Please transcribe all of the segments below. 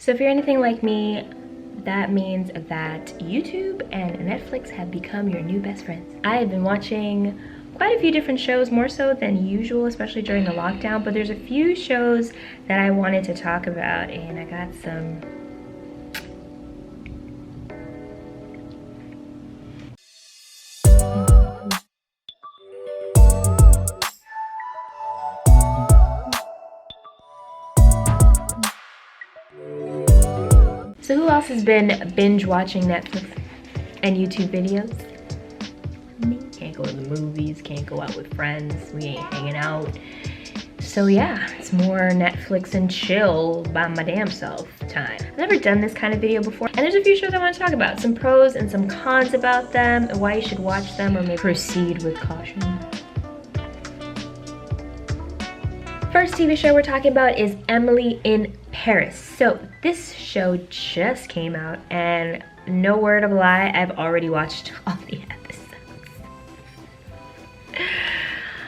So if you're anything like me, that means that YouTube and Netflix have become your new best friends. I have been watching quite a few different shows, more so than usual, especially during the lockdown, but there's a few shows that I wanted to talk about, and I got some So who else has been binge watching Netflix and YouTube videos? Me. Can't go to the movies, can't go out with friends, we ain't hanging out. So yeah, it's more Netflix and chill by my damn self time. I've never done this kind of video before, and there's a few shows I want to talk about. Some pros and some cons about them, and why you should watch them, or maybe proceed with caution. First TV show we're talking about is Emily in Paris. So this show just came out, and no word of a lie, I've already watched all the episodes.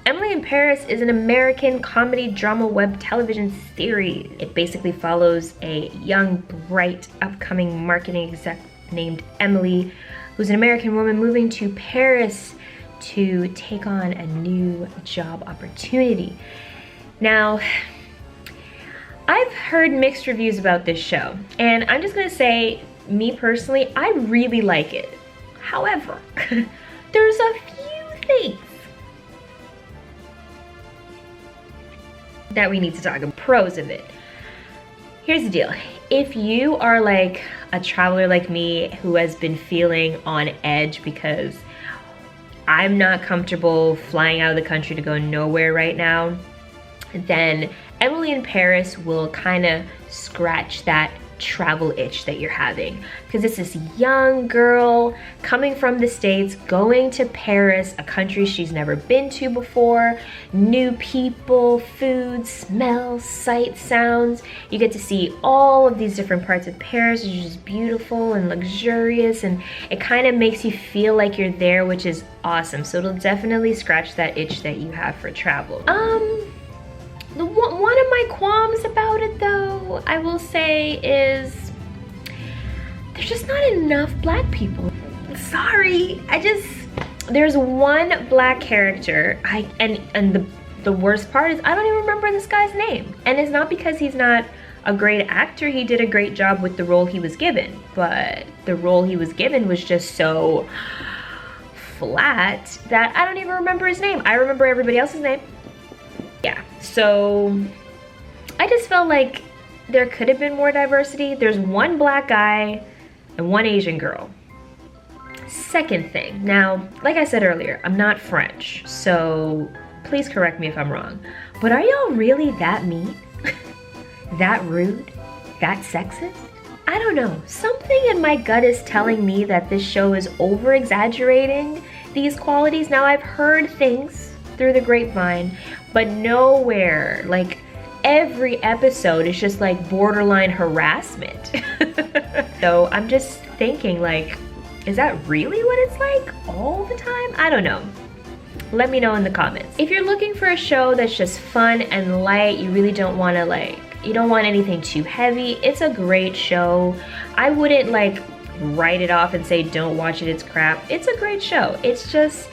Emily in Paris is an American comedy drama web television series. It basically follows a young, bright, upcoming marketing exec named Emily, who's an American woman moving to Paris to take on a new job opportunity. Now, I've heard mixed reviews about this show, and I'm just gonna say, me personally, I really like it. However, there's a few things that we need to talk about. Pros of it. Here's the deal. If you are like a traveler like me who has been feeling on edge because I'm not comfortable flying out of the country to go nowhere right now, then Emily in Paris will kind of scratch that travel itch that you're having, because it's this young girl coming from the States, going to Paris, a country she's never been to before, new people, food, smells, sights, sounds. You get to see all of these different parts of Paris, which is just beautiful and luxurious, and it kind of makes you feel like you're there, which is awesome. So it'll definitely scratch that itch that you have for travel. One of my qualms about it, though, I will say, is there's just not enough black people. Sorry, there's one black character, and the worst part is I don't even remember this guy's name. And it's not because he's not a great actor. He did a great job with the role he was given, but the role he was given was just so flat that I don't even remember his name. I remember everybody else's name. Yeah, so I just felt like there could have been more diversity. There's one black guy and one Asian girl. Second thing, now, like I said earlier, I'm not French, so please correct me if I'm wrong, but are y'all really that mean? That rude? That sexist? I don't know. Something in my gut is telling me that this show is over-exaggerating these qualities. Now, I've heard things through the grapevine, but nowhere, like every episode is just like borderline harassment. So I'm just thinking, like, is that really what it's like all the time? I don't know. Let me know in the comments. If you're looking for a show that's just fun and light, you really don't want to you don't want anything too heavy, it's a great show. I wouldn't write it off and say don't watch it, it's crap. It's a great show. It's just,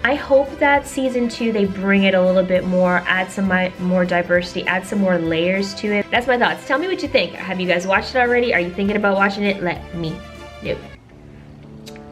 I hope that season 2 they bring it a little bit more, add some more diversity, add some more layers to it. That's my thoughts. Tell me what you think. Have you guys watched it already? Are you thinking about watching it? Let me know.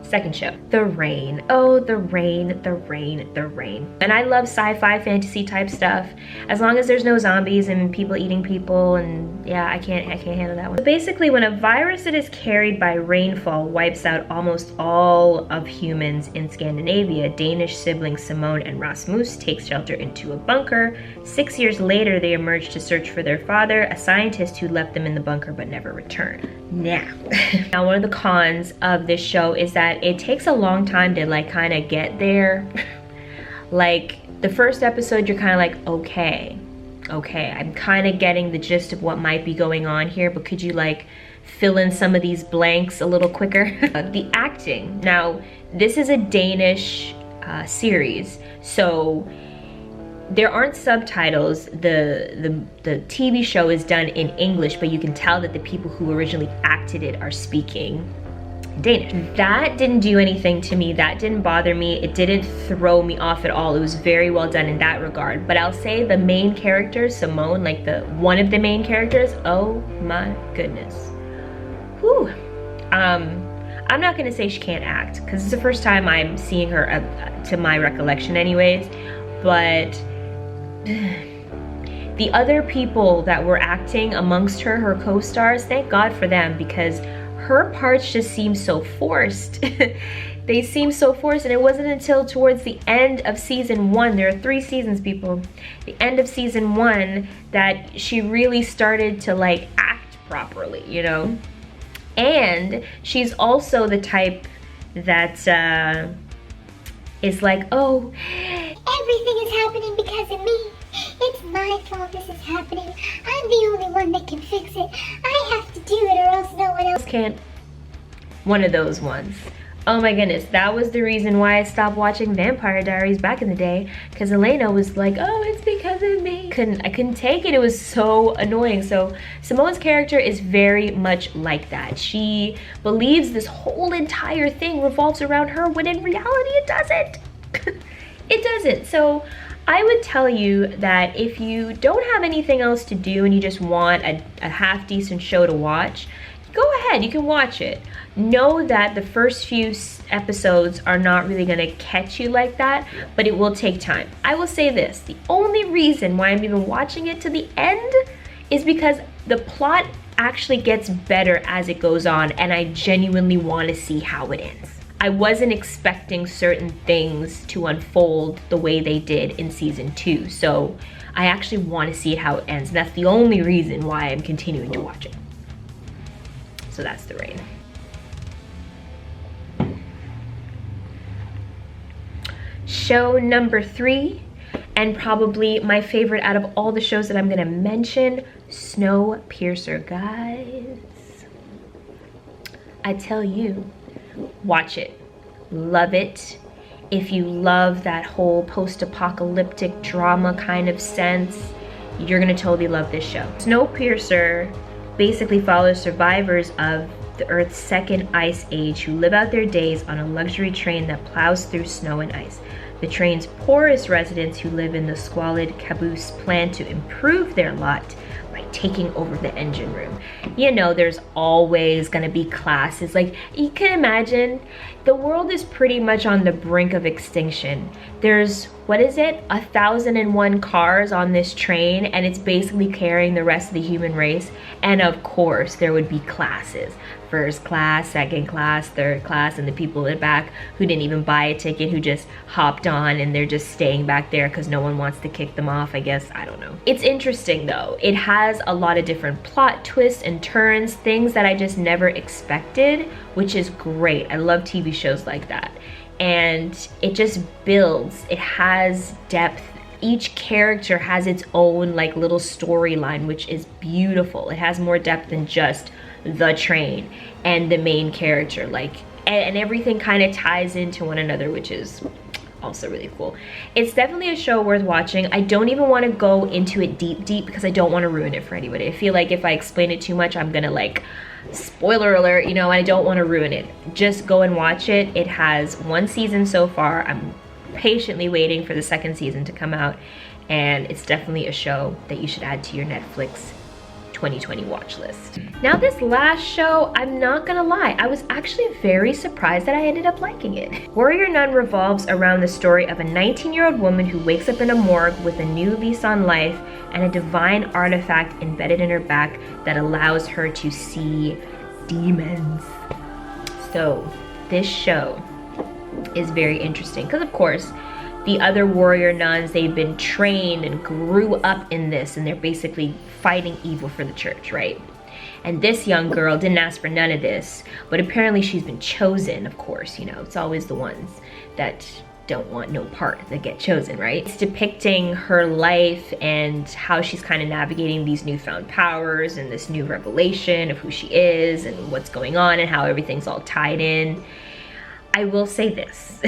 Second show, The Rain. Oh, The Rain, The Rain, The Rain. And I love sci-fi fantasy type stuff, as long as there's no zombies and people eating people, and yeah, I can't handle that one. So basically, when a virus that is carried by rainfall wipes out almost all of humans in Scandinavia, Danish siblings Simone and Rasmus take shelter into a bunker. 6 years later, they emerge to search for their father, a scientist who left them in the bunker but never returned. Now one of the cons of this show is that it takes a long time to kind of get there. The first episode, you're kind of like, okay, I'm kind of getting the gist of what might be going on here, but could you fill in some of these blanks a little quicker? The acting. Now, this is a Danish series, so there aren't subtitles. The TV show is done in English, but you can tell that the people who originally acted it are speaking Danish. That didn't do anything to me. That didn't bother me. It didn't throw me off at all. It was very well done in that regard. But I'll say the main character, Simone, like one of the main characters, oh my goodness. Whew. I'm not gonna say she can't act, because it's the first time I'm seeing her, to my recollection anyways, but the other people that were acting amongst her co-stars, thank God for them, because her parts just seem so forced. They seem so forced, and it wasn't until towards the end of season 1, there are 3 seasons, people, the end of season 1, that she really started to like act properly, you know? And she's also the type that is like, oh, everything is happening because of me. It's my fault this is happening. I'm the only one that can fix it. I have to do it or else no one else can't. One of those ones. Oh my goodness, that was the reason why I stopped watching Vampire Diaries back in the day, because Elena was like, oh, it's because of me. I couldn't take it. It was so annoying. So Simone's character is very much like that. She believes this whole entire thing revolves around her, when in reality it doesn't. It doesn't. So I would tell you that if you don't have anything else to do and you just want a half decent show to watch, go ahead, you can watch it. Know that the first few episodes are not really gonna catch you like that, but it will take time. I will say this, the only reason why I'm even watching it to the end is because the plot actually gets better as it goes on, and I genuinely wanna see how it ends. I wasn't expecting certain things to unfold the way they did in season 2, so I actually wanna see how it ends, and that's the only reason why I'm continuing to watch it. So that's the rain. Show number 3, and probably my favorite out of all the shows that I'm gonna mention, Snowpiercer, guys. I tell you, watch it, love it. If you love that whole post-apocalyptic drama kind of sense, you're gonna totally love this show. Snowpiercer basically follows survivors of the Earth's second ice age who live out their days on a luxury train that plows through snow and ice. The train's poorest residents who live in the squalid caboose plan to improve their lot by taking over the engine room. You know, there's always gonna be classes. Like, you can imagine, the world is pretty much on the brink of extinction. There's, what is it, 1,001 cars on this train, and it's basically carrying the rest of the human race. And of course, there would be classes. First class, second class, third class, and the people in the back who didn't even buy a ticket, who just hopped on and they're just staying back there because no one wants to kick them off, I guess. I don't know. It's interesting though. It has a lot of different plot twists and turns, things that I just never expected, which is great. I love TV shows like that. And it just builds. It has depth. Each character has its own like little storyline, which is beautiful. It has more depth than just the train and the main character, like, and everything kind of ties into one another, which is also really cool. It's definitely a show worth watching. I don't even want to go into it deep because I don't want to ruin it for anybody. I feel like if I explain it too much, I'm gonna like, spoiler alert, you know, and I don't want to ruin it. Just go and watch it. It has 1 season so far. I'm patiently waiting for the 2nd season to come out, and it's definitely a show that you should add to your Netflix 2020 watch list. Now this last show, I'm not gonna lie, I was actually very surprised that I ended up liking it. Warrior Nun revolves around the story of a 19-year-old woman who wakes up in a morgue with a new lease on life and a divine artifact embedded in her back that allows her to see demons. So this show is very interesting because of course the other warrior nuns, they've been trained and grew up in this, and they're basically fighting evil for the church, right? And this young girl didn't ask for none of this, but apparently she's been chosen, of course, you know, it's always the ones that don't want no part that get chosen, right? It's depicting her life and how she's kind of navigating these newfound powers and this new revelation of who she is and what's going on and how everything's all tied in. I will say this.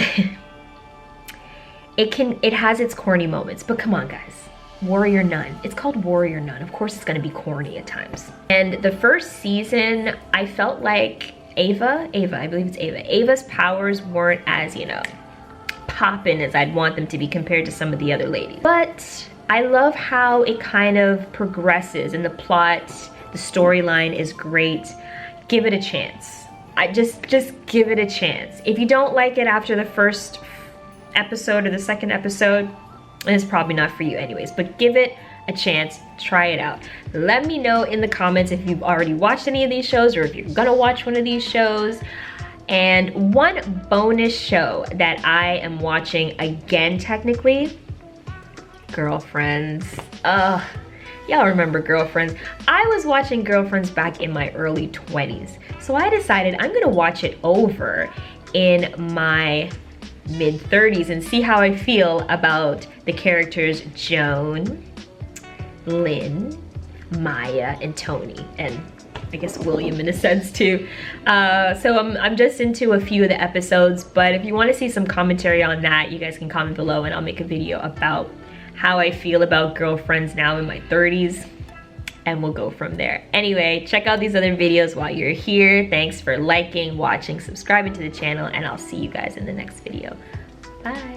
it has its corny moments, but come on guys. Warrior Nun. It's called Warrior Nun. Of course it's gonna be corny at times. And the first season, I felt like Ava, I believe it's Ava's powers weren't as, you know, poppin' as I'd want them to be compared to some of the other ladies. But I love how it kind of progresses and the plot, the storyline is great. Give it a chance. I just give it a chance. If you don't like it after the first episode or the second episode, it's probably not for you anyways, but give it a chance, try it out. Let me know in the comments if you've already watched any of these shows or if you're gonna watch one of these shows. And one bonus show that I am watching again technically, Girlfriends. Y'all remember Girlfriends? I was watching Girlfriends back in my early 20s. So I decided I'm gonna watch it over in my mid-30s and see how I feel about the characters Joan, Lynn, Maya, and Tony, and I guess William in a sense too. So I'm just into a few of the episodes, but if you want to see some commentary on that, you guys can comment below and I'll make a video about how I feel about Girlfriends now in my 30s, and we'll go from there. Anyway, check out these other videos while you're here. Thanks for liking, watching, subscribing to the channel, and I'll see you guys in the next video. Bye.